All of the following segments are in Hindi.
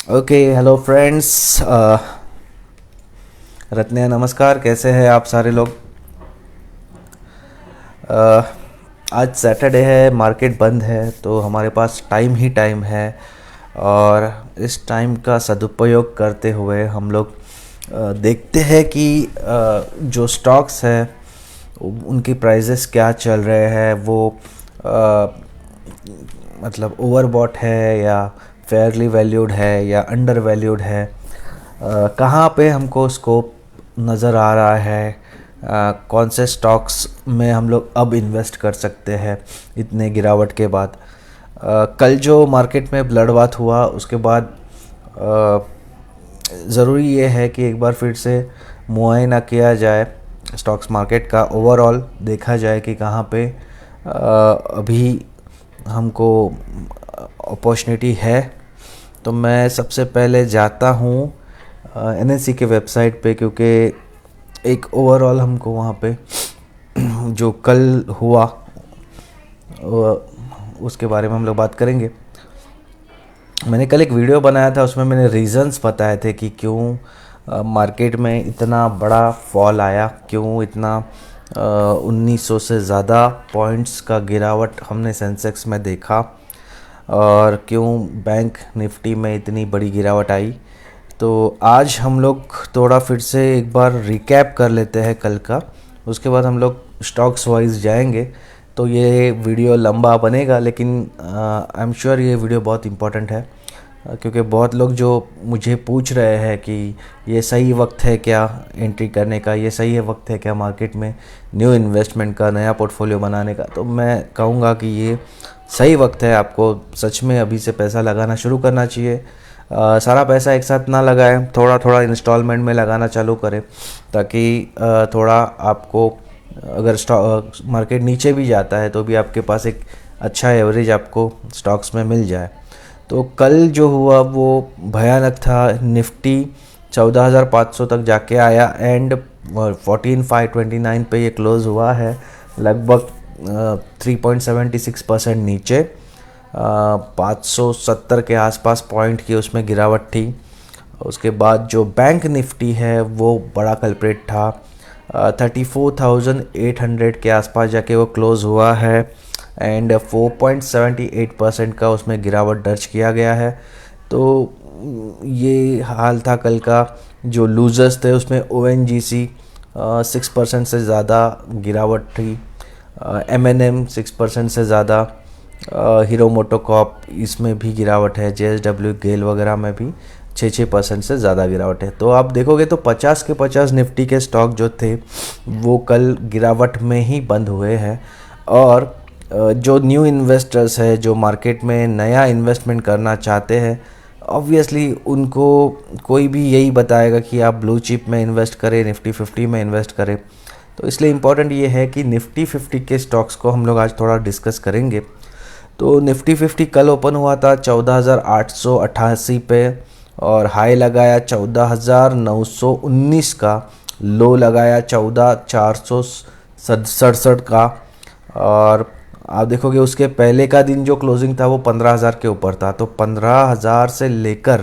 Okay, hello friends. रत्न नमस्कार। कैसे हैं आप सारे लोग? अ, आज सैटरडे है, मार्केट बंद है, तो हमारे पास टाइम ही टाइम है। और इस टाइम का सदुपयोग करते हुए हम लोग देखते हैं कि जो स्टॉक्स है उनकी प्राइसेस क्या चल रहे हैं। वो अ, मतलब ओवरबॉट है या फेयरली वैल्यूड है या अंडर वैल्यूड है। कहाँ पे हमको स्कोप नज़र आ रहा है, कौन से स्टॉक्स में हम लोग अब इन्वेस्ट कर सकते हैं इतने गिरावट के बाद। कल जो मार्केट में ब्लडबाथ हुआ उसके बाद ज़रूरी ये है कि एक बार फिर से मुआयना किया जाए, स्टॉक्स मार्केट का ओवरऑल देखा जाए कि कहाँ पे अभी हमको अपॉर्चुनिटी है। तो मैं सबसे पहले जाता हूँ एनएससी के वेबसाइट पे, क्योंकि एक ओवरऑल हमको वहाँ पे जो कल हुआ उसके बारे में हम लोग बात करेंगे। मैंने कल एक वीडियो बनाया था, उसमें मैंने रीज़न्स बताए थे कि क्यों मार्केट में इतना बड़ा फॉल आया, क्यों इतना 1900 से ज़्यादा पॉइंट्स का गिरावट हमने सेंसेक्स में देखा, और क्यों बैंक निफ्टी में इतनी बड़ी गिरावट आई। तो आज हम लोग थोड़ा फिर से एक बार रिकैप कर लेते हैं कल का, उसके बाद हम लोग स्टॉक्स वाइज जाएंगे। तो ये वीडियो लंबा बनेगा, लेकिन आई एम श्योर ये वीडियो बहुत इम्पोर्टेंट है, क्योंकि बहुत लोग जो मुझे पूछ रहे हैं कि ये सही वक्त है क्या एंट्री करने का, ये सही है वक्त है क्या मार्केट में न्यू इन्वेस्टमेंट का, नया पोर्टफोलियो बनाने का। तो मैं कहूँगा कि ये सही वक्त है, आपको सच में अभी से पैसा लगाना शुरू करना चाहिए। सारा पैसा एक साथ ना लगाएं, थोड़ा थोड़ा इंस्टॉलमेंट में लगाना चालू करें, ताकि थोड़ा आपको, अगर स्टॉक मार्केट नीचे भी जाता है तो भी आपके पास एक अच्छा एवरेज आपको स्टॉक्स में मिल जाए। तो कल जो हुआ वो भयानक था। निफ्टी 14,500 तक जाके आया एंड 14,529 पे ये क्लोज़ हुआ है, लगभग 3.76% नीचे। 570 के आसपास पॉइंट की उसमें गिरावट थी। उसके बाद जो बैंक निफ्टी है वो बड़ा कल्प्रेट था, 34,800 के आसपास जाके वो क्लोज़ हुआ है एंड 4.78% का उसमें गिरावट दर्ज किया गया है। तो ये हाल था कल का। जो लूजर्स थे उसमें ONGC 6% से ज़्यादा गिरावट थी, M&M 6% से ज़्यादा, हीरो मोटोकॉप इसमें भी गिरावट है, JSW गेल वगैरह में भी 6% से ज़्यादा गिरावट है। तो आप देखोगे तो 50 के 50 निफ्टी के स्टॉक जो थे वो कल गिरावट में ही बंद हुए हैं। और जो न्यू इन्वेस्टर्स है, जो मार्केट में नया इन्वेस्टमेंट करना चाहते हैं, ऑब्वियसली उनको कोई भी यही बताएगा कि आप ब्लू चिप में इन्वेस्ट करें, निफ्टी 50 में इन्वेस्ट करें। तो इसलिए इम्पॉर्टेंट ये है कि निफ्टी 50 के स्टॉक्स को हम लोग आज थोड़ा डिस्कस करेंगे। तो निफ्टी 50 कल ओपन हुआ था 14,888 पे, और हाई लगाया 14,919 का, लो लगाया 14,467 का। और आप देखोगे उसके पहले का दिन जो क्लोजिंग था वो 15,000 के ऊपर था। तो 15,000 से लेकर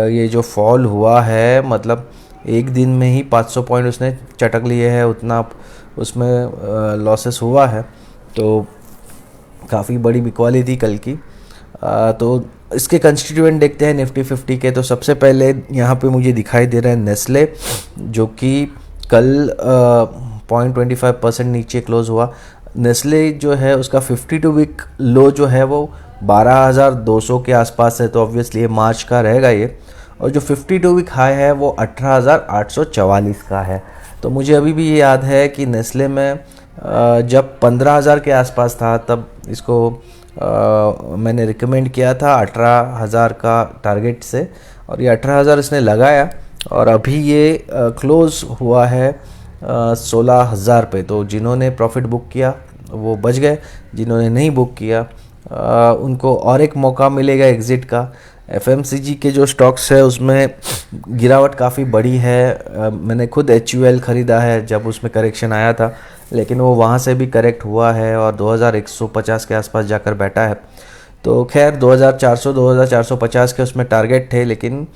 ये जो फॉल हुआ है, मतलब एक दिन में ही 500 पॉइंट उसने चटक लिए हैं, उतना उसमें लॉसेस हुआ है। तो काफ़ी बड़ी बिकवाली थी कल की। तो इसके कंस्टिट्यूएंट देखते हैं निफ्टी 50 के। तो सबसे पहले यहाँ पे मुझे दिखाई दे रहा है नेस्ले, जो कि कल 0.25% नीचे क्लोज हुआ। नेस्ले जो है उसका 52 वीक लो जो है वो 12,200 के आसपास है, तो ऑब्वियसली ये मार्च का रहेगा ये। और जो 52 वीक हाई है वो 18,844 का है। तो मुझे अभी भी ये याद है कि नेस्ले में जब 15,000 के आसपास था तब इसको मैंने रिकमेंड किया था 18,000 का टारगेट से, और ये 18,000 इसने लगाया, और अभी ये क्लोज हुआ है 16,000 पे। तो जिन्होंने प्रॉफिट बुक किया वो बच गए, जिन्होंने नहीं बुक किया उनको और एक मौका मिलेगा एग्ज़िट का। FMCG के जो स्टॉक्स है उसमें गिरावट काफ़ी बड़ी है। मैंने खुद HUL ख़रीदा है जब उसमें करेक्शन आया था, लेकिन वो वहाँ से भी करेक्ट हुआ है और 2,150 के आसपास जाकर बैठा है। तो खैर 2400 2450 के उसमें टारगेट थे, लेकिन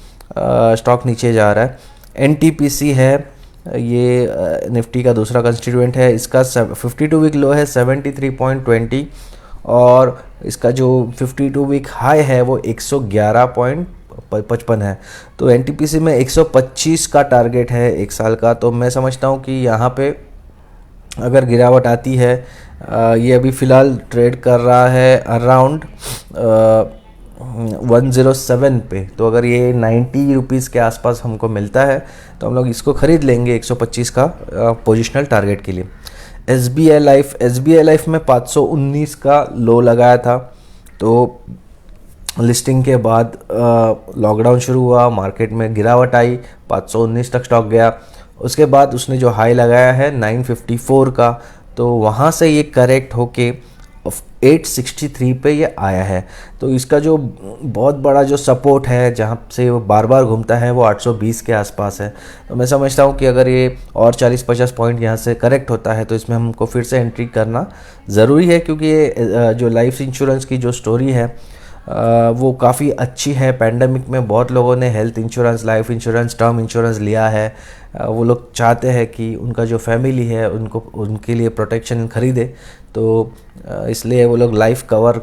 स्टॉक नीचे जा रहा है। एनटीपीसी है, ये निफ्टी का दूसरा कंस्टिट्यूएंट है। इसका 52 वीक लो है 73.20, और इसका जो 52 वीक हाई है वो 111.55 है। तो एनटीपीसी में 125 का टारगेट है एक साल का। तो मैं समझता हूँ कि यहाँ पे अगर गिरावट आती है, ये अभी फ़िलहाल ट्रेड कर रहा है अराउंड 107 पे। तो अगर ये 90 रुपीज़ के आसपास हमको मिलता है तो हम लोग इसको ख़रीद लेंगे 125 का पोजिशनल टारगेट के लिए। एसबीआई लाइफ में 519 का लो लगाया था। तो लिस्टिंग के बाद लॉकडाउन शुरू हुआ, मार्केट में गिरावट आई, 519 तक स्टॉक गया। उसके बाद उसने जो हाई लगाया है 954 का, तो वहाँ से ये करेक्ट होके 863 पे ये आया है। तो इसका जो बहुत बड़ा जो सपोर्ट है जहाँ से वो बार बार घूमता है वो 820 के आसपास है। तो मैं समझता हूँ कि अगर ये और 40-50 पॉइंट यहाँ से करेक्ट होता है तो इसमें हमको फिर से एंट्री करना ज़रूरी है, क्योंकि ये जो लाइफ इंश्योरेंस की जो स्टोरी है वो काफ़ी अच्छी है। पैंडमिक में बहुत लोगों ने health insurance, life insurance, term insurance लिया है। वो लोग चाहते हैं कि उनका जो फैमिली है उनको उनके लिए प्रोटेक्शन खरीदे, तो इसलिए वो लोग लाइफ कवर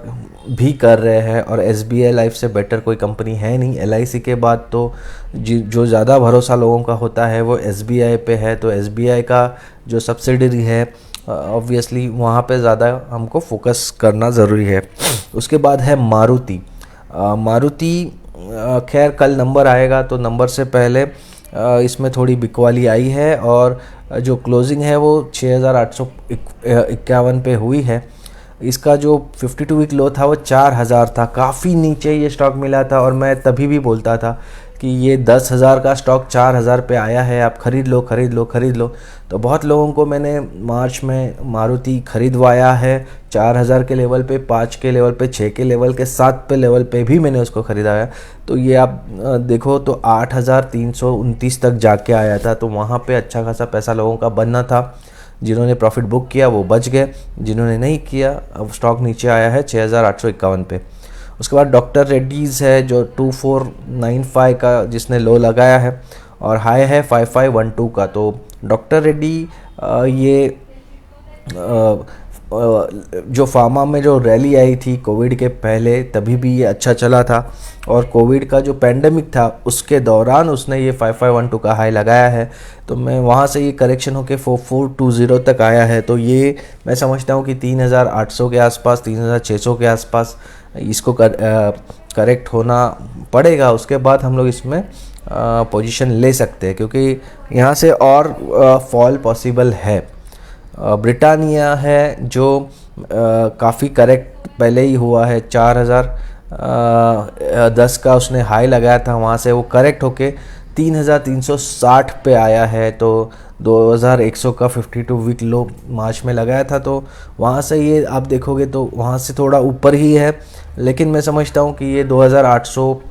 भी कर रहे हैं। और एसबीआई लाइफ से बेटर कोई कंपनी है नहीं। एलआईसी के बाद तो जो ज़्यादा भरोसा लोगों का होता है वो एसबीआई पे है। तो एसबीआई का जो सब्सिडरी है ऑब्वियसली वहाँ पे ज़्यादा हमको फोकस करना ज़रूरी है। उसके बाद है मारुति। मारुति खैर कल नंबर आएगा, तो नंबर से पहले इसमें थोड़ी बिकवाली आई है, और जो क्लोजिंग है वो 6851 पे हुई है। इसका जो 52 वीक लो था वो 4000 था, काफ़ी नीचे ये स्टॉक मिला था। और मैं तभी भी बोलता था कि ये 10,000 का स्टॉक 4000 पे आया है, आप खरीद लो खरीद लो खरीद लो। तो बहुत लोगों को मैंने मार्च में मारुति खरीदवाया है 4000 के लेवल पे, 5 के लेवल पे, 6 के लेवल के, 7 पे लेवल पे भी मैंने उसको खरीदाया। तो ये आप देखो तो 8329 तक जाके आया था। तो वहाँ पे अच्छा खासा पैसा लोगों का बनना था। जिन्होंने प्रॉफिट बुक किया वो बच गए, जिन्होंने नहीं किया अब स्टॉक नीचे आया है 6851 पे। उसके बाद डॉक्टर रेड्डीज़ है जो 2495 का जिसने लो लगाया है, और हाई है 5512 का। तो डॉक्टर रेड्डी ये जो फार्मा में जो रैली आई थी कोविड के पहले, तभी भी ये अच्छा चला था। और कोविड का जो पैंडमिक था उसके दौरान उसने ये 5512 का हाई लगाया है। तो मैं वहाँ से ये करेक्शन होके 4420 तक आया है। तो ये मैं समझता हूँ कि 3800 के आसपास, 3600 के आसपास इसको करेक्ट होना पड़ेगा। उसके बाद हम लोग इसमें पोजीशन ले सकते हैं, क्योंकि यहाँ से और फॉल पॉसिबल है। ब्रिटानिया है जो काफ़ी करेक्ट पहले ही हुआ है, 4010 का उसने हाई लगाया था, वहाँ से वो करेक्ट होके 3360 पे आया है। तो 2100 का 52 वीक लो मार्च में लगाया था। तो वहाँ से ये आप देखोगे तो वहाँ से थोड़ा ऊपर ही है, लेकिन मैं समझता हूँ कि ये 2800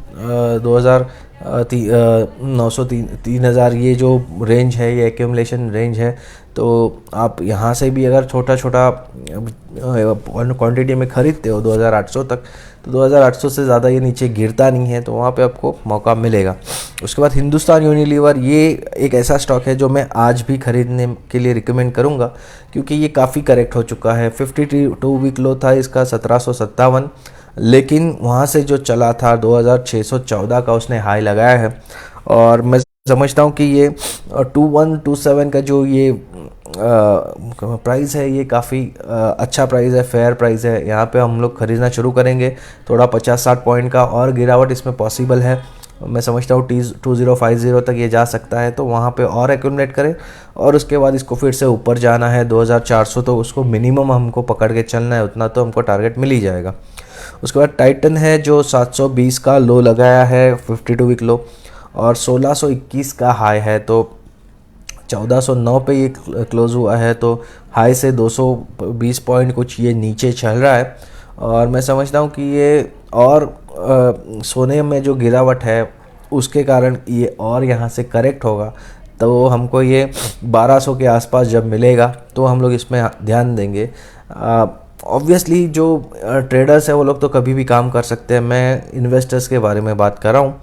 900 3000 ये जो रेंज है ये एक्यूमुलेशन रेंज है। तो आप यहाँ से भी अगर छोटा छोटा क्वांटिटी में ख़रीदते हो 2800 तक, तो 2800 से ज़्यादा ये नीचे गिरता नहीं है, तो वहाँ पे आपको मौका मिलेगा। उसके बाद हिंदुस्तान यूनिलीवर, ये एक ऐसा स्टॉक है जो मैं आज भी ख़रीदने के लिए रिकमेंड करूँगा, क्योंकि ये काफ़ी करेक्ट हो चुका है। 52 वीक लो था इसका 1757, लेकिन वहाँ से जो चला था 2614 का उसने हाई लगाया है। और मैं समझता हूँ कि ये 2127 का जो ये प्राइस है ये काफ़ी अच्छा प्राइस है, फेयर प्राइस है। यहाँ पे हम लोग खरीदना शुरू करेंगे। थोड़ा 50-60 पॉइंट का और गिरावट इसमें पॉसिबल है। मैं समझता हूँ 2050 तक ये जा सकता है, तो वहाँ पे और एक्यूमुलेट करें, और उसके बाद इसको फिर से ऊपर जाना है 2400, तो उसको मिनिमम हमको पकड़ के चलना है, उतना तो हमको टारगेट मिल ही जाएगा। उसके बाद टाइटन है जो 720 का लो लगाया है 52 वीक लो, और 1621 का हाई है। तो 1409 पे ये क्लोज हुआ है, तो हाई से 220 पॉइंट कुछ ये नीचे चल रहा है। और मैं समझता हूँ कि ये और सोने में जो गिरावट है उसके कारण ये और यहाँ से करेक्ट होगा, तो हमको ये 1200 के आसपास जब मिलेगा तो हम लोग इसमें ध्यान देंगे। ऑब्वियसली जो ट्रेडर्स है वो लोग तो कभी भी काम कर सकते हैं, मैं इन्वेस्टर्स के बारे में बात कर रहा हूँ।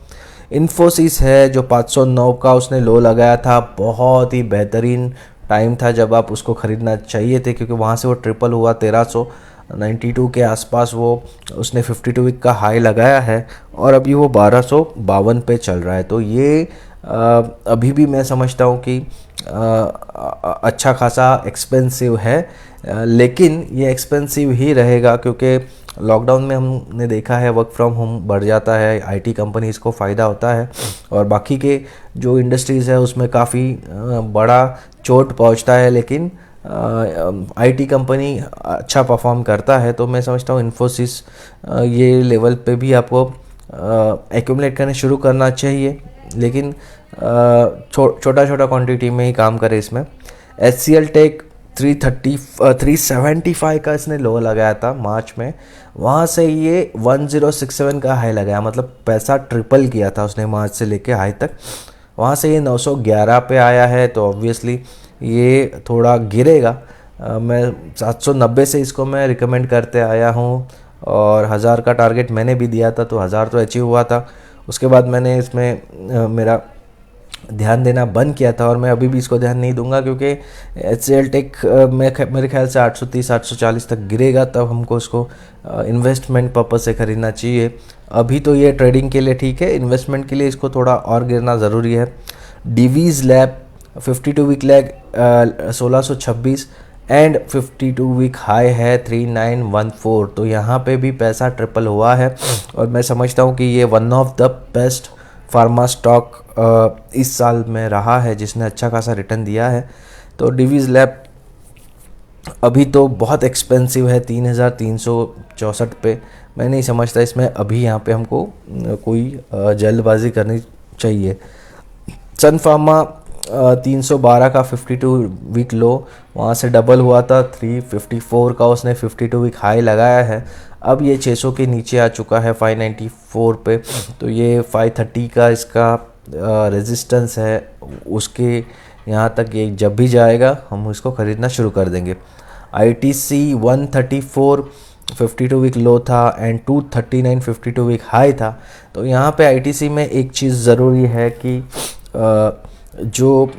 इन्फोसिस है जो 509 का उसने लो लगाया था, बहुत ही बेहतरीन टाइम था जब आप उसको ख़रीदना चाहिए थे, क्योंकि वहाँ से वो ट्रिपल हुआ 1392 के आसपास, वो उसने 52 वीक का हाई लगाया है और अभी वो 1252 पे चल रहा है। तो ये अभी भी मैं समझता हूँ कि अच्छा खासा एक्सपेंसिव है, लेकिन ये एक्सपेंसिव ही रहेगा क्योंकि लॉकडाउन में हमने देखा है वर्क फ्रॉम होम बढ़ जाता है, आईटी कंपनीज़ को फ़ायदा होता है और बाकी के जो इंडस्ट्रीज़ है उसमें काफ़ी बड़ा चोट पहुंचता है, लेकिन आईटी कंपनी अच्छा परफॉर्म करता है। तो मैं समझता हूँ इन्फोसिस ये लेवल पे भी आपको एक्यूमुलेट करने शुरू करना चाहिए, लेकिन छोटा छोटा क्वांटिटी में ही काम करे इसमें। HCL टेक 375 का इसने लो लगाया था मार्च में, वहाँ से ये 1067 का हाई लगाया, मतलब पैसा ट्रिपल किया था उसने मार्च से लेके हाई तक। वहाँ से ये 911 पे आया है, तो ऑब्वियसली ये थोड़ा गिरेगा। मैं 790 से इसको मैं रिकमेंड करते आया हूँ और 1000 का टारगेट मैंने भी दिया था, तो 1000 तो अचीव हुआ था। उसके बाद मैंने इसमें मेरा ध्यान देना बंद किया था और मैं अभी भी इसको ध्यान नहीं दूंगा, क्योंकि HCL टेक मेरे ख्याल से 830 840 तक गिरेगा, तब हमको उसको इन्वेस्टमेंट पर्पस से ख़रीदना चाहिए। अभी तो ये ट्रेडिंग के लिए ठीक है, इन्वेस्टमेंट के लिए इसको थोड़ा और गिरना ज़रूरी है। Divi's Lab 52 week low 1626 and 52 week high है 3914, तो यहाँ पे भी पैसा ट्रिपल हुआ है और मैं समझता हूँ कि ये one of the best pharma stock इस साल में रहा है जिसने अच्छा खासा रिटर्न दिया है। तो डिवीज़ लैब अभी तो बहुत एक्सपेंसिव है 3364 पे, मैं नहीं समझता इसमें अभी यहाँ पे हमको कोई जल्दबाजी करनी चाहिए। सन फार्मा 312 का 52 वीक लो, वहाँ से डबल हुआ था 354 का, उसने 52 वीक हाई लगाया है। अब ये 600 के नीचे आ चुका है 594 पे, तो ये 530 का इसका रेजिस्टेंस है, उसके यहाँ तक ये जब भी जाएगा हम इसको ख़रीदना शुरू कर देंगे। ITC 134 52 वीक लो था एंड 239 52 वीक हाई था। तो यहाँ पे ITC में एक चीज़ ज़रूरी है कि जो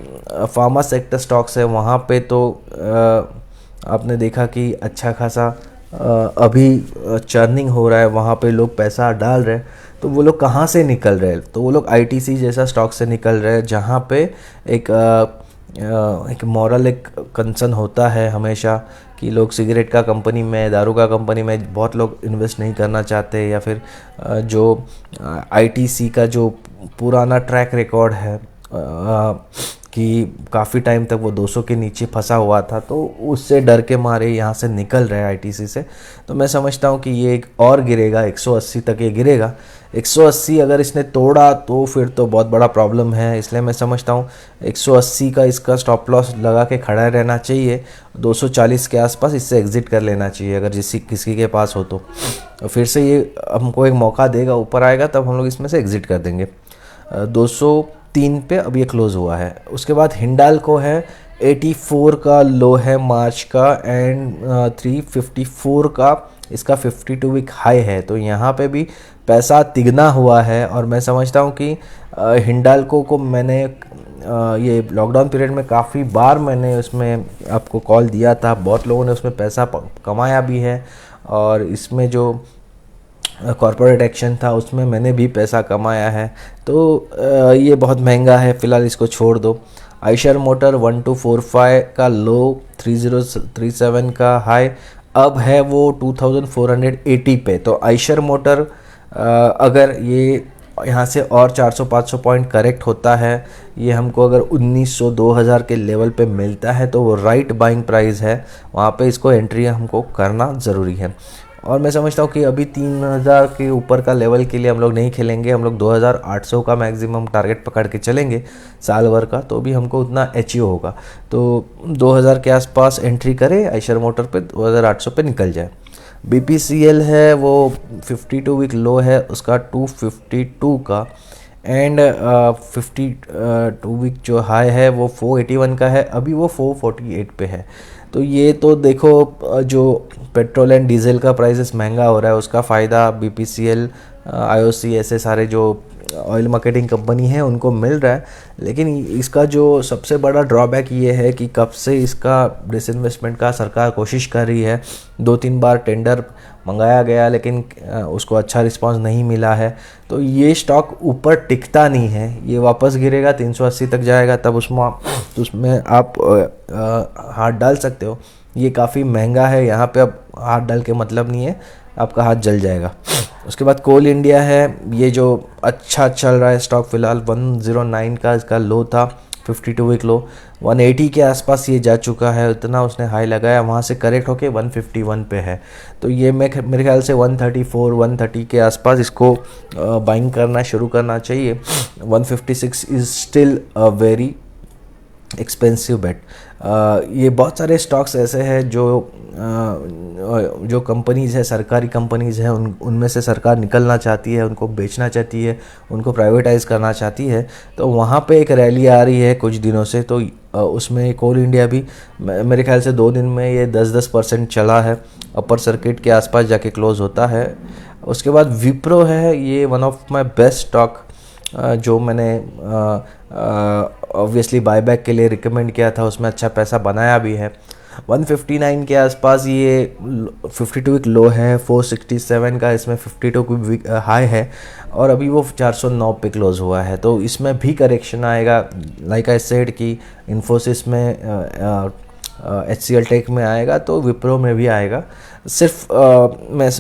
फार्मा सेक्टर स्टॉक्स है वहाँ पे तो आपने देखा कि अच्छा खासा अभी चर्निंग हो रहा है, वहाँ पे लोग पैसा डाल रहे हैं, तो वो लोग कहाँ से निकल रहे हैं, तो वो लोग ITC जैसा स्टॉक से निकल रहे हैं जहाँ पे एक मॉरल एक कंसर्न होता है हमेशा कि लोग सिगरेट का कंपनी में, दारू का कंपनी में बहुत लोग इन्वेस्ट नहीं करना चाहते, या फिर जो ITC का जो पुराना ट्रैक रिकॉर्ड है कि काफ़ी टाइम तक वो 200 के नीचे फंसा हुआ था, तो उससे डर के मारे यहाँ से निकल रहे हैं ITC से। तो मैं समझता हूँ कि ये एक और गिरेगा, 180 तक ये गिरेगा। 180 अगर इसने तोड़ा तो फिर तो बहुत बड़ा प्रॉब्लम है, इसलिए मैं समझता हूँ 180 का इसका स्टॉप लॉस लगा के खड़ा रहना चाहिए। 240 के आसपास इससे एग्ज़िट कर लेना चाहिए अगर किसी के पास हो तो फिर से ये हमको एक मौका देगा, ऊपर आएगा तब हम लोग इसमें से एग्ज़िट कर देंगे। 203 पे अब ये क्लोज़ हुआ है। उसके बाद हिंडाल्को है 84 का लो है मार्च का एंड 354 का इसका 52 वीक हाई है, तो यहाँ पे भी पैसा तिगना हुआ है। और मैं समझता हूँ कि हिंडाल्को को मैंने ये लॉकडाउन पीरियड में काफ़ी बार मैंने उसमें आपको कॉल दिया था, बहुत लोगों ने उसमें पैसा कमाया भी है, और इसमें जो कॉर्पोरेट एक्शन था उसमें मैंने भी पैसा कमाया है। तो ये बहुत महंगा है, फ़िलहाल इसको छोड़ दो। आइशर मोटर 1245 का लो 3037 का हाई, अब है वो 2480 पे। तो आइशर मोटर अगर ये यहाँ से और 400-500 पॉइंट करेक्ट होता है, ये हमको अगर 1900-2000 के लेवल पे मिलता है तो वो राइट बाइंग प्राइस है, वहाँ पे इसको एंट्री हमको करना ज़रूरी है। और मैं समझता हूँ कि अभी 3000 के ऊपर का लेवल के लिए हम लोग नहीं खेलेंगे, हम लोग 2800 का मैक्सिमम टारगेट पकड़ के चलेंगे साल भर का, तो भी हमको उतना अचीव होगा। तो 2000 के आसपास एंट्री करें आइशर मोटर पे, 2800 पे निकल जाए। BPCL है वो 52 वीक लो है उसका 252 का एंड 52 वीक जो हाई है वो 481 का है, अभी वो 448 पे है। तो ये तो देखो जो पेट्रोल एंड डीजल का प्राइसेस महंगा हो रहा है उसका फ़ायदा बीपीसीएल, आईओसी ऐसे सारे जो ऑयल मार्केटिंग कंपनी है उनको मिल रहा है। लेकिन इसका जो सबसे बड़ा ड्रॉबैक ये है कि कब से इसका डिसइन्वेस्टमेंट का सरकार कोशिश कर रही है, 2-3 बार टेंडर मंगाया गया लेकिन उसको अच्छा रिस्पांस नहीं मिला है। तो ये स्टॉक ऊपर टिकता नहीं है, ये वापस गिरेगा 380 तक जाएगा, तब उसमें आप हाथ डाल सकते हो। ये काफ़ी महंगा है, यहाँ पे अब हाथ डाल के मतलब नहीं है, आपका हाथ जल जाएगा। उसके बाद कोल इंडिया है, ये जो अच्छा चल रहा है स्टॉक फिलहाल 109 का इसका लो था, 52 वीक लो 180 के आसपास ये जा चुका है, इतना उसने हाई लगाया, वहाँ से करेक्ट होके 151 पे है। तो ये मेरे ख्याल से 134 130 के आसपास इसको बाइंग करना शुरू करना चाहिए। 156 is still a very expensive bet. ये बहुत सारे स्टॉक्स ऐसे हैं जो कंपनीज़ है, सरकारी कंपनीज़ हैं, उनमें से सरकार निकलना चाहती है, उनको बेचना चाहती है, उनको प्राइवेटाइज़ करना चाहती है। तो वहाँ पे एक रैली आ रही है कुछ दिनों से, तो उसमें कोल इंडिया भी मेरे ख्याल से 2 दिन में ये 10% चला है, अपर सर्किट के आसपास जाके क्लोज होता है। उसके बाद विप्रो है, ये one of my best stock जो मैंने ऑब्वियसली बायबैक के लिए रिकमेंड किया था, उसमें अच्छा पैसा बनाया भी है। 159 के आसपास ये 52 वीक लो है, 467 का इसमें 52 वीक हाई है, और अभी वो 409 पे क्लोज हुआ है। तो इसमें भी करेक्शन आएगा, लाइक आई सेड कि इन्फोसिस में, HCL टेक में आएगा, तो विप्रो में भी आएगा। सिर्फ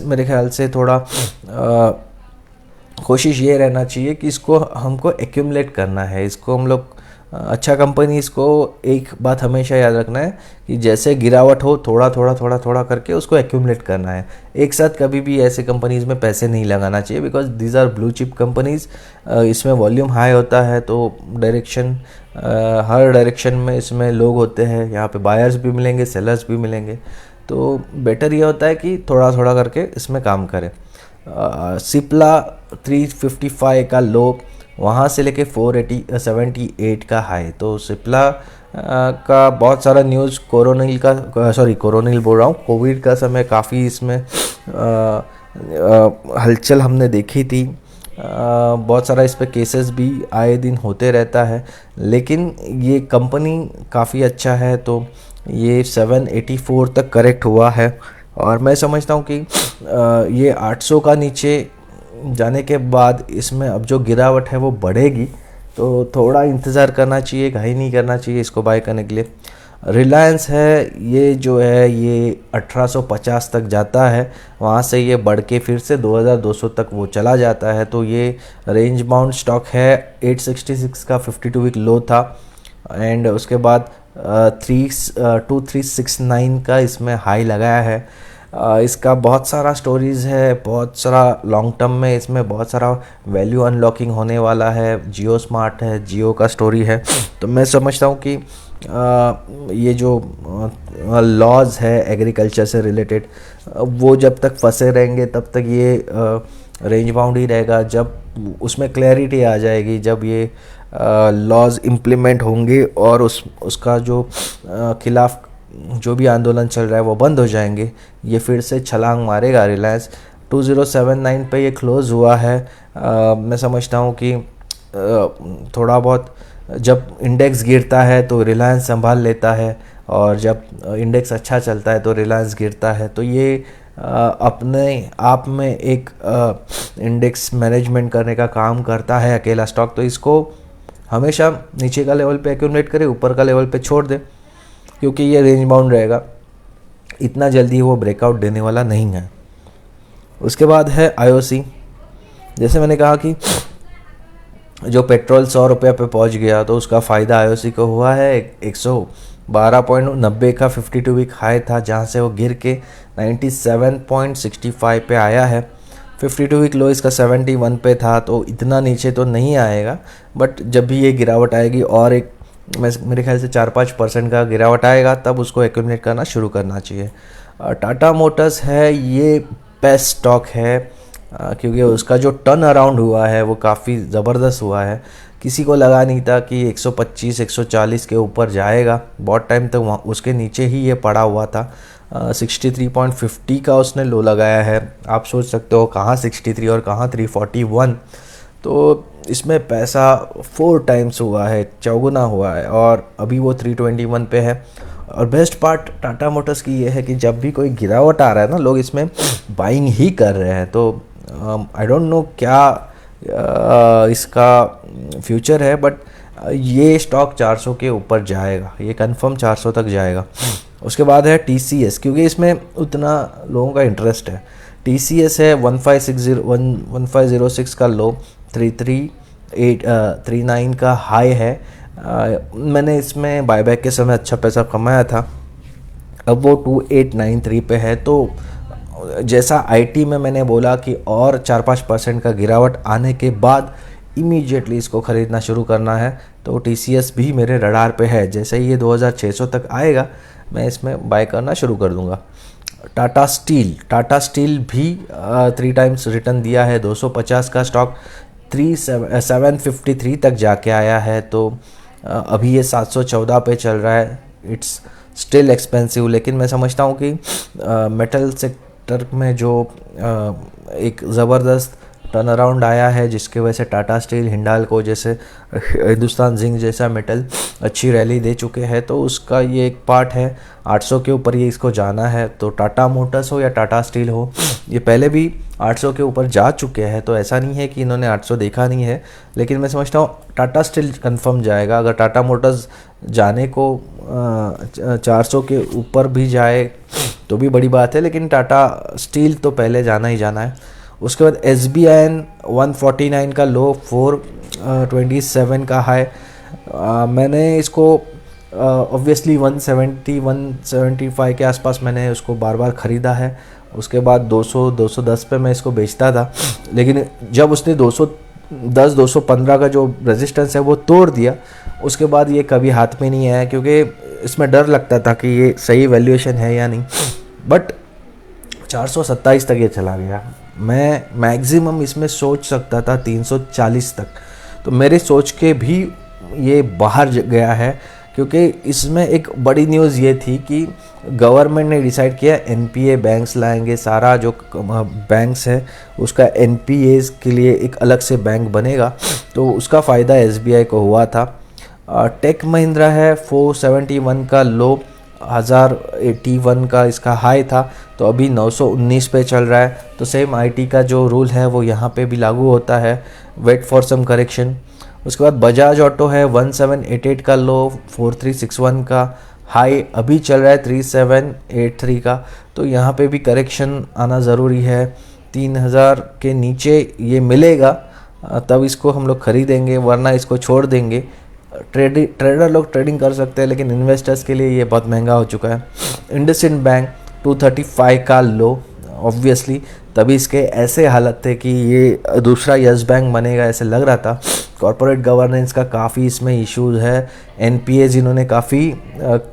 मेरे ख्याल से थोड़ा कोशिश ये रहना चाहिए कि इसको हमको एक्यूमुलेट करना है, इसको हम लोग अच्छा कंपनी, इसको एक बात हमेशा याद रखना है कि जैसे गिरावट हो थोड़ा थोड़ा थोड़ा थोड़ा करके उसको एक्यूमुलेट करना है। एक साथ कभी भी ऐसे कंपनीज़ में पैसे नहीं लगाना चाहिए, because these are blue chip companies. इसमें वॉल्यूम हाई होता है, तो हर डायरेक्शन में इसमें लोग होते हैं, यहाँ पे बायर्स भी मिलेंगे, सेलर्स भी मिलेंगे। तो बेटर ये होता है कि थोड़ा थोड़ा करके इसमें काम करें। सिप्ला 355 का लो, वहाँ से लेके 478 का हाई। तो सिप्ला का बहुत सारा न्यूज़ कोरोनिल बोल रहा हूँ, कोविड का समय काफ़ी इसमें हलचल हमने देखी थी। बहुत सारा इस पे केसेस भी आए दिन होते रहता है, लेकिन ये कंपनी काफ़ी अच्छा है। तो ये 784 तक करेक्ट हुआ है, और मैं समझता हूँ कि ये 800 का नीचे जाने के बाद इसमें अब जो गिरावट है वो बढ़ेगी, तो थोड़ा इंतज़ार करना चाहिए, घाई नहीं करना चाहिए इसको बाय करने के लिए। रिलायंस है, ये जो है ये 1850 तक जाता है, वहाँ से ये बढ़ के फिर से 2200 तक वो चला जाता है। तो ये रेंज बाउंड स्टॉक है, 866 का 52 वीक लो था, एंड उसके बाद 2369 का इसमें हाई लगाया है। इसका बहुत सारा स्टोरीज़ है, बहुत सारा लॉन्ग टर्म में इसमें बहुत सारा वैल्यू अनलॉकिंग होने वाला है। जियो स्मार्ट है, जियो का स्टोरी है। तो मैं समझता हूँ कि ये जो लॉज है एग्रीकल्चर से रिलेटेड, वो जब तक फंसे रहेंगे तब तक ये रेंज बाउंड ही रहेगा। जब उसमें क्लैरिटी आ जाएगी, जब ये लॉज इम्प्लीमेंट होंगे और उसका जो खिलाफ जो भी आंदोलन चल रहा है वो बंद हो जाएंगे, ये फिर से छलांग मारेगा। रिलायंस 2079 पे ये क्लोज़ हुआ है। मैं समझता हूँ कि थोड़ा बहुत जब इंडेक्स गिरता है तो रिलायंस संभाल लेता है, और जब इंडेक्स अच्छा चलता है तो रिलायंस गिरता है। तो ये अपने आप में एक इंडेक्स मैनेजमेंट करने का काम करता है अकेला स्टॉक। तो इसको हमेशा नीचे का लेवल पे एक्यूमुलेट करे, ऊपर का लेवल पे छोड़ दे, क्योंकि ये रेंज बाउंड रहेगा, इतना जल्दी वो ब्रेकआउट देने वाला नहीं है। उसके बाद है आईओसी। जैसे मैंने कहा कि जो पेट्रोल 100 रुपये पे पहुंच गया, तो उसका फ़ायदा आईओसी को हुआ है। 112.90 का 52 वीक हाई था, जहां से वो गिर के 97.65 पे आया है। 52 वीक लो इसका 71 पे था, तो इतना नीचे तो नहीं आएगा, बट जब भी ये गिरावट आएगी और एक मेरे ख्याल से 4-5% का गिरावट आएगा, तब उसको एक्यूमुलेट करना शुरू करना चाहिए। टाटा मोटर्स है, ये बेस्ट स्टॉक है। क्योंकि उसका जो टर्न अराउंड हुआ है वो काफ़ी ज़बरदस्त हुआ है। किसी को लगा नहीं था कि 125 140 के ऊपर जाएगा, बहुत टाइम तक वहाँ उसके नीचे ही ये पड़ा हुआ था। 63.50 का उसने लो लगाया है। आप सोच सकते हो कहाँ 63 और कहाँ 341। तो इसमें पैसा 4 टाइम्स हुआ है, चौगुना हुआ है, और अभी वो 321 पे है। और बेस्ट पार्ट टाटा मोटर्स की ये है कि जब भी कोई गिरावट आ रहा है ना, लोग इसमें बाइंग ही कर रहे हैं। तो आई डोंट नो क्या इसका फ्यूचर है, बट ये स्टॉक 400 के ऊपर जाएगा, ये कंफर्म 400 तक जाएगा। उसके बाद है TCS, क्योंकि इसमें उतना लोगों का इंटरेस्ट है। TCS है 1506 का लो, 3339 का हाई है। मैंने इसमें बायबैक के समय अच्छा पैसा कमाया था, अब वो 2893 पे है। तो जैसा IT में मैंने बोला कि और 4-5% का गिरावट आने के बाद इमीडिएटली इसको ख़रीदना शुरू करना है, तो TCS भी मेरे रडार पे है। जैसे ही ये 2600 तक आएगा मैं इसमें बाय करना शुरू कर दूंगा। टाटा स्टील भी 3 टाइम्स रिटर्न दिया है। 250 का स्टॉक 753 तक जाके आया है। तो अभी ये 714 पे चल रहा है। इट्स स्टिल एक्सपेंसिव, लेकिन मैं समझता हूँ कि मेटल सेक्टर में जो एक ज़बरदस्त टर्न अराउंड आया है, जिसके वजह से टाटा स्टील, हिंडाल्को जैसे, हिंदुस्तान जिंक जैसा मेटल अच्छी रैली दे चुके हैं, तो उसका ये एक पार्ट है। 800 के ऊपर ये इसको जाना है। तो टाटा मोटर्स हो या टाटा स्टील हो, ये पहले भी 800 के ऊपर जा चुके हैं, तो ऐसा नहीं है कि इन्होंने 800 देखा नहीं है। लेकिन मैं समझता हूँ टाटा स्टील कंफर्म जाएगा। अगर टाटा मोटर्स जाने को 400 के ऊपर भी जाए तो भी बड़ी बात है, लेकिन टाटा स्टील तो पहले जाना ही जाना है। उसके बाद SBIN 149 का लो, 427 का हाई। मैंने इसको ऑब्वियसली 170-175 के आसपास मैंने उसको बार बार ख़रीदा है। उसके बाद 200-210 पे मैं इसको बेचता था, लेकिन जब उसने 210-215 का जो रेजिस्टेंस है वो तोड़ दिया, उसके बाद ये कभी हाथ में नहीं आया, क्योंकि इसमें डर लगता था कि ये सही वैल्यूएशन है या नहीं। बट 427 तक ये चला गया। मैं मैक्सिमम इसमें सोच सकता था 340 तक, तो मेरे सोच के भी ये बाहर गया है। क्योंकि इसमें एक बड़ी न्यूज़ ये थी कि गवर्नमेंट ने डिसाइड किया NPA बैंक्स लाएंगे। सारा जो बैंक्स है उसका NPAs के लिए एक अलग से बैंक बनेगा, तो उसका फ़ायदा SBI को हुआ था। टेक महिंद्रा है 471 का लो, 1081 का इसका हाई था, तो अभी 919 पे चल रहा है। तो सेम IT का जो रूल है वो यहाँ पे भी लागू होता है, वेट फॉर सम करेक्शन। उसके बाद बजाज ऑटो है 1788 का लो, 4361 का हाई, अभी चल रहा है 3783 का। तो यहाँ पे भी करेक्शन आना ज़रूरी है। 3000 के नीचे ये मिलेगा तब इसको हम लोग ख़रीदेंगे, वरना इसको छोड़ देंगे। ट्रेडर लोग ट्रेडिंग कर सकते हैं, लेकिन इन्वेस्टर्स के लिए ये बहुत महंगा हो चुका है। इंडसइंड बैंक 235 का लो, ऑब्वियसली तभी इसके ऐसे हालत थे कि ये दूसरा यस बैंक बनेगा ऐसे लग रहा था। कॉरपोरेट गवर्नेंस का काफ़ी इसमें इश्यूज है। NPAs इन्होंने काफ़ी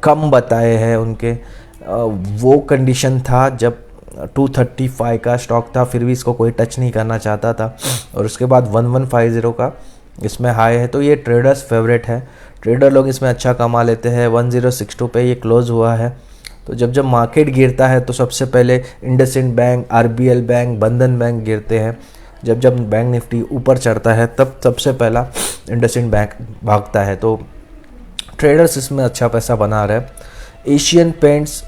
कम बताए हैं उनके। वो कंडीशन था जब 235 का स्टॉक था, फिर भी इसको कोई टच नहीं करना चाहता था। और उसके बाद 1150 का इसमें हाई है, तो ये ट्रेडर्स फेवरेट है। ट्रेडर लोग इसमें अच्छा कमा लेते हैं। 1062 पे ये क्लोज हुआ है। तो जब मार्केट गिरता है तो सबसे पहले इंडसइंड बैंक, RBL बैंक, बंधन बैंक गिरते हैं। जब बैंक निफ्टी ऊपर चढ़ता है तब सबसे पहला इंडसइंड बैंक भागता है। तो ट्रेडर्स इसमें अच्छा पैसा बना रहे हैं। एशियन पेंट्स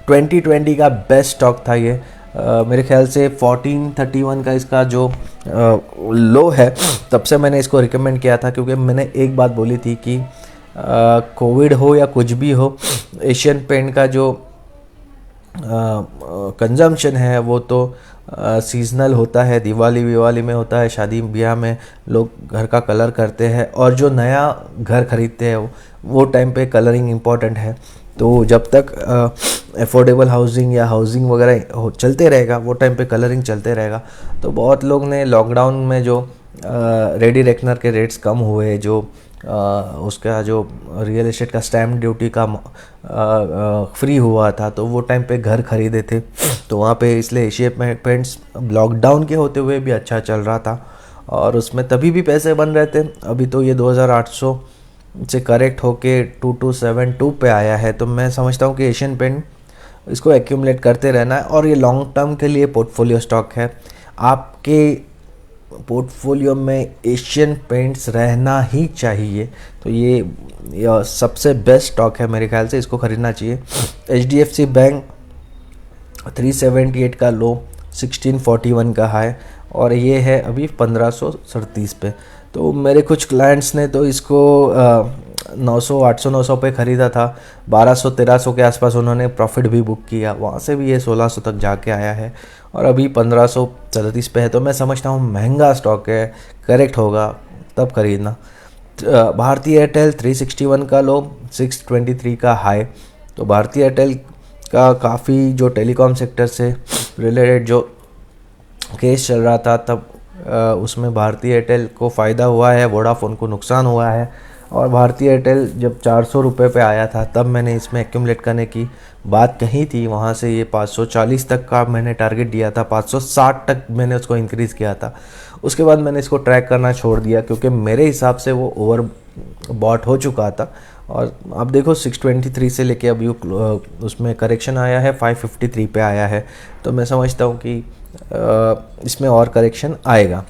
2020 का बेस्ट स्टॉक था ये। मेरे ख्याल से 1431 का इसका जो लो है, तब से मैंने इसको रिकमेंड किया था, क्योंकि मैंने एक बात बोली थी कि कोविड हो या कुछ भी हो, एशियन पेंट का जो कंजम्पशन है वो तो सीजनल होता है। दिवाली में होता है, शादी ब्याह में लोग घर का कलर करते हैं, और जो नया घर खरीदते हैं वो टाइम पे कलरिंग इम्पॉर्टेंट है। तो जब तक अफोर्डेबल हाउसिंग या हाउसिंग वगैरह चलते रहेगा, वो टाइम पे कलरिंग चलते रहेगा। तो बहुत लोग ने लॉकडाउन में जो रेडी रेकनर के रेट्स कम हुए, जो उसका जो रियल एस्टेट का स्टैम्प ड्यूटी का फ्री हुआ था, तो वो टाइम पे घर खरीदे थे, तो वहाँ पे इसलिए एशियन पेंट्स लॉकडाउन के होते हुए भी अच्छा चल रहा था और उसमें तभी भी पैसे बन रहे थे। अभी तो ये 2800 से करेक्ट होके 2272 पे आया है। तो मैं समझता हूँ कि एशियन पेंट इसको एक्यूमुलेट करते रहना है और ये लॉन्ग टर्म के लिए पोर्टफोलियो स्टॉक है। आपके पोर्टफोलियो में एशियन पेंट्स रहना ही चाहिए, तो ये सबसे बेस्ट स्टॉक है मेरे ख्याल से, इसको खरीदना चाहिए। HDFC बैंक 378 का लो, 1641 का हाई और ये है अभी 1537 पे। तो मेरे कुछ क्लाइंट्स ने तो इसको 900 800 900 पे ख़रीदा था, 1200 1300 के आसपास उन्होंने प्रॉफिट भी बुक किया, वहाँ से भी ये 1600 तक जाके आया है और अभी 1537 पे है। तो मैं समझता हूँ महंगा स्टॉक है, करेक्ट होगा तब खरीदना। भारती एयरटेल 361 का लो, 623 का हाई। तो भारती एयरटेल का काफ़ी जो टेलीकॉम सेक्टर से रिलेटेड जो केस चल रहा था, तब उसमें भारती एयरटेल को फ़ायदा हुआ है, वोडाफोन को नुकसान हुआ है। और भारती एयरटेल जब 400 रुपये पे आया था तब मैंने इसमें एक्यूमुलेट करने की बात कही थी, वहाँ से ये 540 तक का मैंने टारगेट दिया था, 560 तक मैंने उसको इंक्रीज़ किया था। उसके बाद मैंने इसको ट्रैक करना छोड़ दिया क्योंकि मेरे हिसाब से वो ओवर बॉट हो चुका था। और अब देखो 623 से लेके अभी उसमें करेक्शन आया है, 553 पे आया है। तो मैं समझता हूँ कि इसमें और करेक्शन आएगा।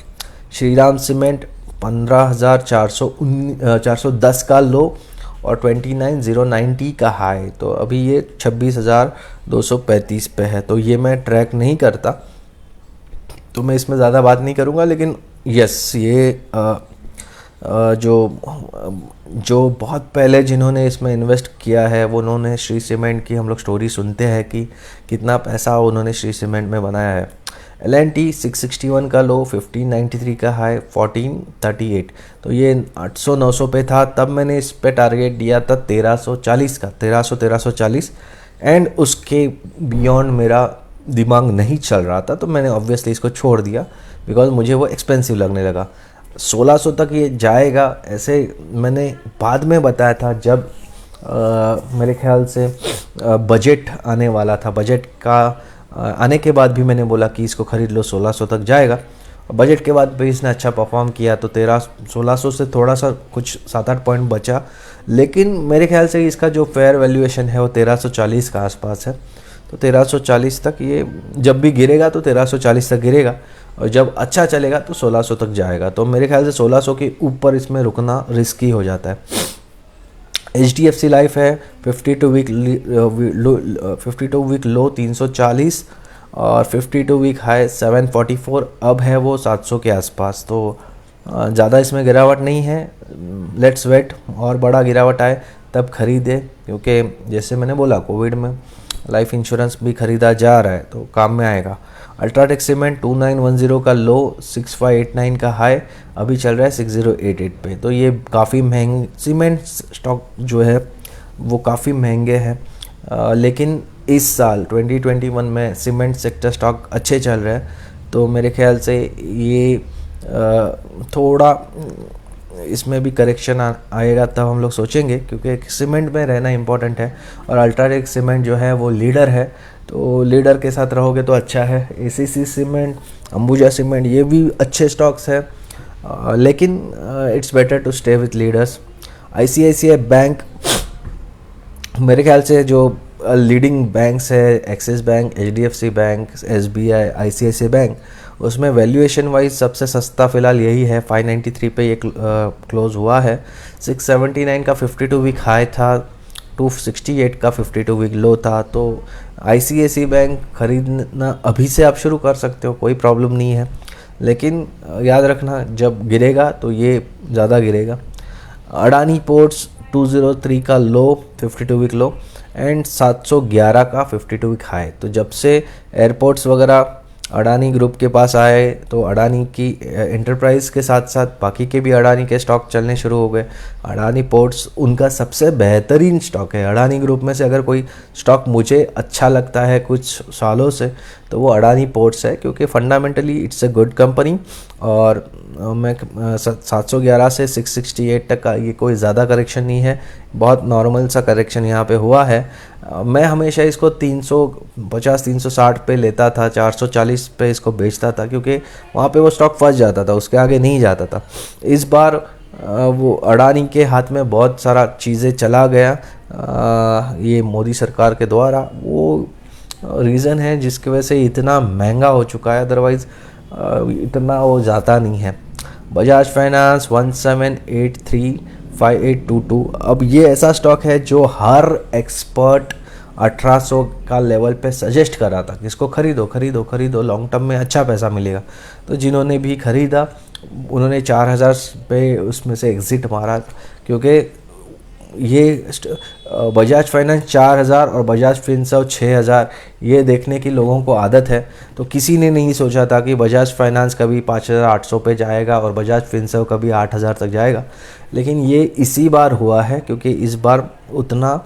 श्रीराम सीमेंट 15,410 का लो और 29,090 का हाई। तो अभी ये 26,235 पे है। तो ये मैं ट्रैक नहीं करता, तो मैं इसमें ज़्यादा बात नहीं करूँगा, लेकिन यस ये जो बहुत पहले जिन्होंने इसमें इन्वेस्ट किया है वो उन्होंने श्री सीमेंट की हम लोग स्टोरी सुनते हैं कि कितना पैसा उन्होंने श्री सीमेंट में बनाया है। L&T 661 का लो, 1593 का हाई, 1438। तो ये 800-900 पे था, तब मैंने इस पे टारगेट दिया था 1340 का, 1340 एंड उसके बियॉन्ड मेरा दिमाग नहीं चल रहा था, तो मैंने ऑब्वियसली इसको छोड़ दिया बिकॉज मुझे वो एक्सपेंसिव लगने लगा। 1600 तक ये जाएगा ऐसे मैंने बाद में बताया था जब मेरे ख्याल से बजट आने वाला था। बजट का आने के बाद भी मैंने बोला कि इसको ख़रीद लो, 1600 तक जाएगा। बजट के बाद भी इसने अच्छा परफॉर्म किया, तो 1600 से थोड़ा सा कुछ 7-8 पॉइंट बचा, लेकिन मेरे ख्याल से इसका जो फेयर वैल्यूएशन है वो 1340 का आसपास है। तो 1340 तक ये जब भी गिरेगा तो 1340 तक गिरेगा और जब अच्छा चलेगा तो 1600 तक जाएगा। तो मेरे ख्याल से 1600 के ऊपर इसमें रुकना रिस्की हो जाता है। HDFC लाइफ है 52 वीक लो 340 और 52 वीक हाई 744, अब है वो 700 के आसपास। तो ज़्यादा इसमें गिरावट नहीं है, लेट्स वेट और बड़ा गिरावट आए तब खरीदे, क्योंकि जैसे मैंने बोला कोविड में लाइफ इंश्योरेंस भी ख़रीदा जा रहा है तो काम में आएगा। अल्ट्राटेक सीमेंट 2910 का लो, 6589 का हाई, अभी चल रहा है 6088 पे। तो ये काफ़ी महंगे सीमेंट स्टॉक जो है वो काफ़ी महंगे हैं, लेकिन इस साल 2021 में सीमेंट सेक्टर स्टॉक अच्छे चल रहे हैं। तो मेरे ख्याल से ये थोड़ा इसमें भी करेक्शन आएगा तब हम लोग सोचेंगे, क्योंकि सीमेंट में रहना इम्पोर्टेंट है और अल्ट्राटेक सीमेंट जो है वो लीडर है, तो लीडर के साथ रहोगे तो अच्छा है। ACC सीमेंट, अंबुजा सीमेंट, ये भी अच्छे स्टॉक्स है, लेकिन it's better to stay with leaders. ICICI bank मेरे ख्याल से जो लीडिंग बैंक्स है, Axis bank, HDFC bank, SBI, ICICI bank, उसमें वैल्यूएशन वाइज सबसे सस्ता फ़िलहाल यही है। 593 पे ये क्लोज़ हुआ है। 679 का 52 वीक हाई था, 268 का 52 वीक लो था। तो ICICI बैंक ख़रीदना अभी से आप शुरू कर सकते हो, कोई प्रॉब्लम नहीं है, लेकिन याद रखना जब गिरेगा तो ये ज़्यादा गिरेगा। अडानी पोर्ट्स 203 का लो, 52 वीक लो एंड 711 का 52 वीक हाई। तो जब से एयरपोर्ट्स वगैरह अडानी ग्रुप के पास आए तो अडानी की एंटरप्राइज के साथ साथ बाकी के भी अडानी के स्टॉक चलने शुरू हो गए। अडानी पोर्ट्स उनका सबसे बेहतरीन स्टॉक है। अडानी ग्रुप में से अगर कोई स्टॉक मुझे अच्छा लगता है कुछ सालों से तो वो अडानी पोर्ट्स है, क्योंकि fundamentally it's a good company. और मैं 711 से 668 तक का ये कोई ज़्यादा करेक्शन नहीं है, बहुत नॉर्मल सा करेक्शन यहाँ पे हुआ है। मैं हमेशा इसको 350 360 पे लेता था, 440 पे इसको बेचता था, क्योंकि वहाँ पे वो स्टॉक फंस जाता था, उसके आगे नहीं जाता था। इस बार वो अडानी के हाथ में बहुत सारा चीज़ें चला गया, ये मोदी सरकार के द्वारा, वो रीज़न है जिसकी वजह से इतना महंगा हो चुका है, अदरवाइज़ इतना वो जाता नहीं है। बजाज फाइनेंस 17835822। अब ये ऐसा स्टॉक है जो हर एक्सपर्ट 1800 का लेवल पे सजेस्ट कर रहा था कि इसको खरीदो खरीदो खरीदो, लॉन्ग टर्म में अच्छा पैसा मिलेगा। तो जिन्होंने भी खरीदा उन्होंने 4000 पे उसमें से एग्ज़िट मारा, क्योंकि ये बजाज फाइनेंस 4000 और बजाज फिनसर्व 6000 ये देखने की लोगों को आदत है। तो किसी ने नहीं सोचा था कि बजाज फाइनेंस कभी 5800 पे जाएगा और बजाज फिनसर्व कभी 8000 तक जाएगा। लेकिन ये इसी बार हुआ है, क्योंकि इस बार उतना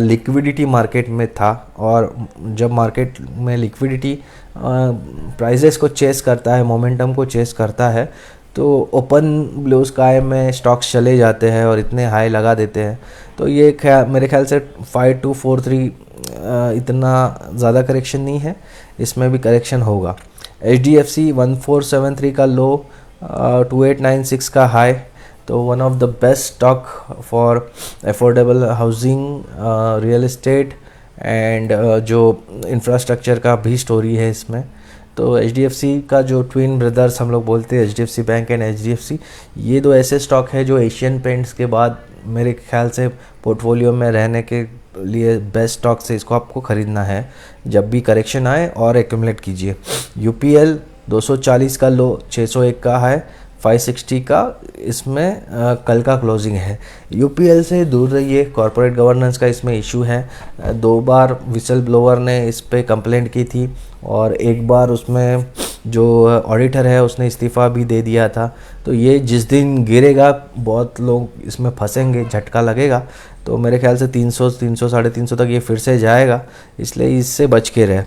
लिक्विडिटी मार्केट में था, और जब मार्केट में लिक्विडिटी प्राइजेस को चेस करता है, मोमेंटम को चेस करता है, तो ओपन ब्लू स्काई में स्टॉक्स चले जाते हैं और इतने हाई लगा देते हैं। तो ये मेरे ख्याल से 5243 इतना ज़्यादा करेक्शन नहीं है, इसमें भी करेक्शन होगा। HDFC 1473 का लो, 2896 का हाई। तो one of the best stock for affordable housing, real estate and जो इंफ्रास्ट्रक्चर का भी स्टोरी है इसमें। तो HDFC का जो ट्विन ब्रदर्स हम लोग बोलते हैं, HDFC बैंक एंड HDFC, ये दो ऐसे स्टॉक है जो एशियन पेंट्स के बाद मेरे ख्याल से पोर्टफोलियो में रहने के लिए बेस्ट स्टॉक से इसको आपको ख़रीदना है जब भी करेक्शन आए, और एक्यूमुलेट कीजिए। UPL 240 का लो, 601 का हाई, 560 का इसमें कल का क्लोजिंग है। UPL से दूर रहिए, कॉरपोरेट गवर्नेंस का इसमें इशू है। 2 बार विसल ब्लोअर ने इस पे कंप्लेंट की थी, और एक बार उसमें जो ऑडिटर है उसने इस्तीफ़ा भी दे दिया था। तो ये जिस दिन गिरेगा बहुत लोग इसमें फंसेंगे, झटका लगेगा। तो मेरे ख्याल से 300 300 350 तक ये फिर से जाएगा, इसलिए इससे बच के रहे।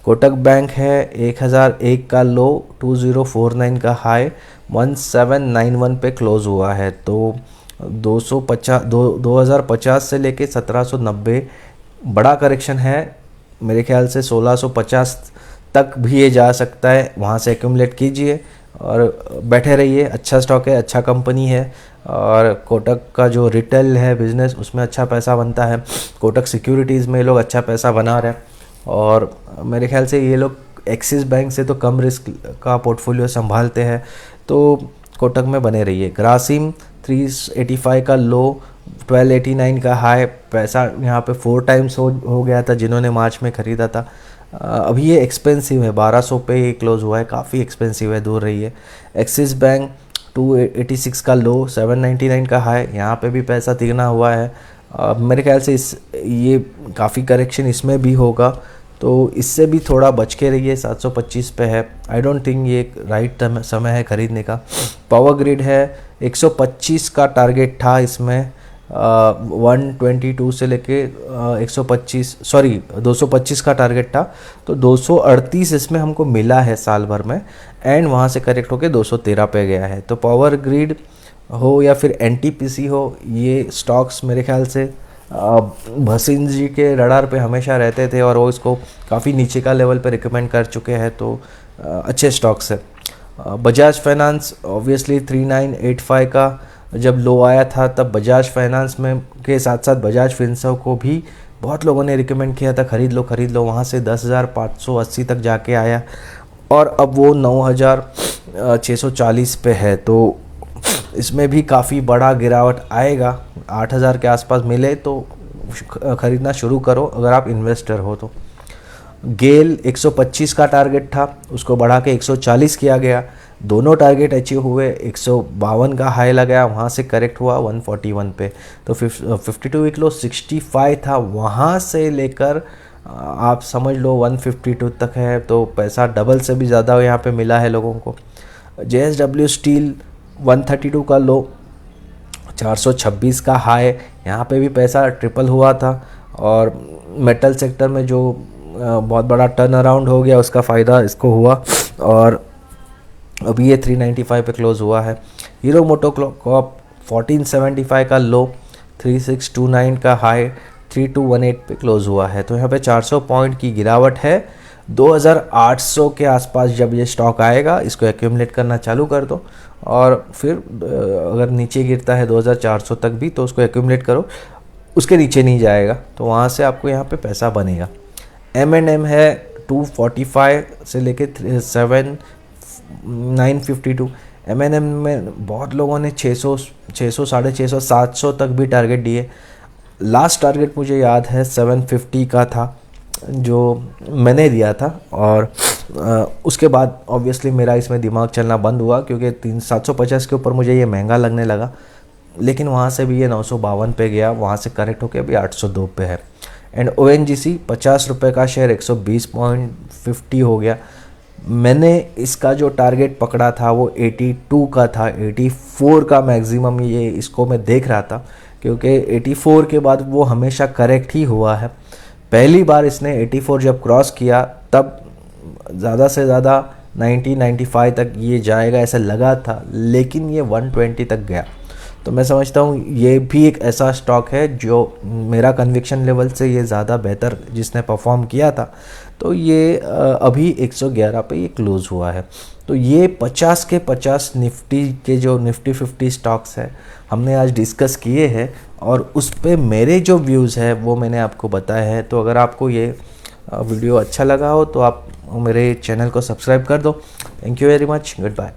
कोटक बैंक है 1001 का लो, 2049 का हाई, 1791 पे क्लोज हुआ है। तो 2050 से लेके 1790 बड़ा करेक्शन है, मेरे ख्याल से 1650 तक भी ये जा सकता है। वहाँ से एक्यूमुलेट कीजिए और बैठे रहिए, अच्छा स्टॉक है, अच्छा कंपनी है, और कोटक का जो रिटेल है बिजनेस उसमें अच्छा पैसा बनता है। कोटक सिक्योरिटीज़ में ये लोग अच्छा पैसा बना रहे हैं, और मेरे ख्याल से ये लोग एक्सिस बैंक से तो कम रिस्क का पोर्टफोलियो संभालते हैं, तो कोटक में बने रहिए। ग्रासिम 385 का लो, 1289 का हाई, पैसा यहाँ पे 4 टाइम्स हो गया था जिन्होंने मार्च में ख़रीदा था। अभी ये एक्सपेंसिव है, 1200 पे ये क्लोज हुआ है, काफ़ी एक्सपेंसिव है, दूर रहिए। एक्सिस बैंक 286 का लो, 799 का हाई, यहाँ पे भी पैसा तिगना हुआ है। मेरे ख्याल से ये काफ़ी करेक्शन इसमें भी होगा, तो इससे भी थोड़ा बच के रहिए। 725 पे है, आई डोंट थिंक ये राइट समय है खरीदने का। पावर ग्रिड है 125 का टारगेट था इसमें, 122 से लेके 225 का टारगेट था, तो 238 इसमें हमको मिला है साल भर में, एंड वहाँ से करेक्ट होके 213 पे गया है। तो पावर ग्रिड हो या फिर NTPC हो, ये स्टॉक्स मेरे ख्याल से भसीन जी के रडार पे हमेशा रहते थे, और वो इसको काफ़ी नीचे का लेवल पे रिकमेंड कर चुके हैं, तो अच्छे स्टॉक्स है। बजाज फाइनेंस ऑब्वियसली 3985 का जब लो आया था, तब बजाज फाइनेंस में के साथ साथ बजाज फिनसर्व को भी बहुत लोगों ने रिकमेंड किया था खरीद लो। वहाँ से 10,580 तक जाके आया, और अब वो 9,640 पे है। तो इसमें भी काफ़ी बड़ा गिरावट आएगा, 8,000 के आसपास मिले तो ख़रीदना शुरू करो अगर आप इन्वेस्टर हो तो। गेल 125 का टारगेट था, उसको बढ़ा के 140 किया गया, दोनों टारगेट अचीव हुए। 152 का हाई लगाया, वहाँ से करेक्ट हुआ 141 पे, तो 52 वीक लो 65 था, वहाँ से लेकर आप समझ लो 152 तक है, तो पैसा डबल से भी ज़्यादा यहाँ पे मिला है लोगों को। JSW स्टील 132 का लो, 426 का हाई, यहाँ पे भी पैसा ट्रिपल हुआ था। और मेटल सेक्टर में जो बहुत बड़ा टर्न अराउंड हो गया, उसका फ़ायदा इसको हुआ और अभी ये 395 पे क्लोज हुआ है। हीरो मोटोकॉर्प 1475 का लो, 3629 का हाई, 3218 पे क्लोज हुआ है। तो यहाँ पे 400 पॉइंट की गिरावट है। 2800 के आसपास जब ये स्टॉक आएगा, इसको एक्यूमुलेट करना चालू कर दो और फिर अगर नीचे गिरता है 2400 तक भी तो उसको एक्यूमुलेट करो, उसके नीचे नहीं जाएगा तो वहाँ से आपको यहाँ पे पैसा बनेगा। M&M है 245 से लेके 952। M&M में बहुत लोगों ने 600, 650, 700 तक भी टारगेट दिए। लास्ट टारगेट मुझे याद है 750 का था जो मैंने दिया था और उसके बाद ऑब्वियसली मेरा इसमें दिमाग चलना बंद हुआ क्योंकि 750 के ऊपर मुझे ये महंगा लगने लगा। लेकिन वहाँ से भी ये 952 पे गया, वहाँ से करेक्ट होकर अभी 802 पे है। एंड ONGC 50 रुपये का शेयर 120.50 हो गया। मैंने इसका जो टारगेट पकड़ा था वो 82 का था, 84 का मैक्सिमम ये इसको मैं देख रहा था क्योंकि 84 के बाद वो हमेशा करेक्ट ही हुआ है। पहली बार इसने 84 जब क्रॉस किया तब ज़्यादा से ज़्यादा 90-95 तक ये जाएगा ऐसा लगा था, लेकिन ये 120 तक गया। तो मैं समझता हूँ ये भी एक ऐसा स्टॉक है जो मेरा कन्विक्शन लेवल से ये ज़्यादा बेहतर जिसने परफॉर्म किया था। तो ये अभी 111 पे ये क्लोज़ हुआ है। तो ये 50 के 50 निफ्टी के जो निफ्टी 50 स्टॉक्स है हमने आज डिस्कस किए हैं और उस पे मेरे जो व्यूज़ है वो मैंने आपको बताया है। तो अगर आपको ये वीडियो अच्छा लगा हो तो आप मेरे चैनल को सब्सक्राइब कर दो। Thank you very much, good bye.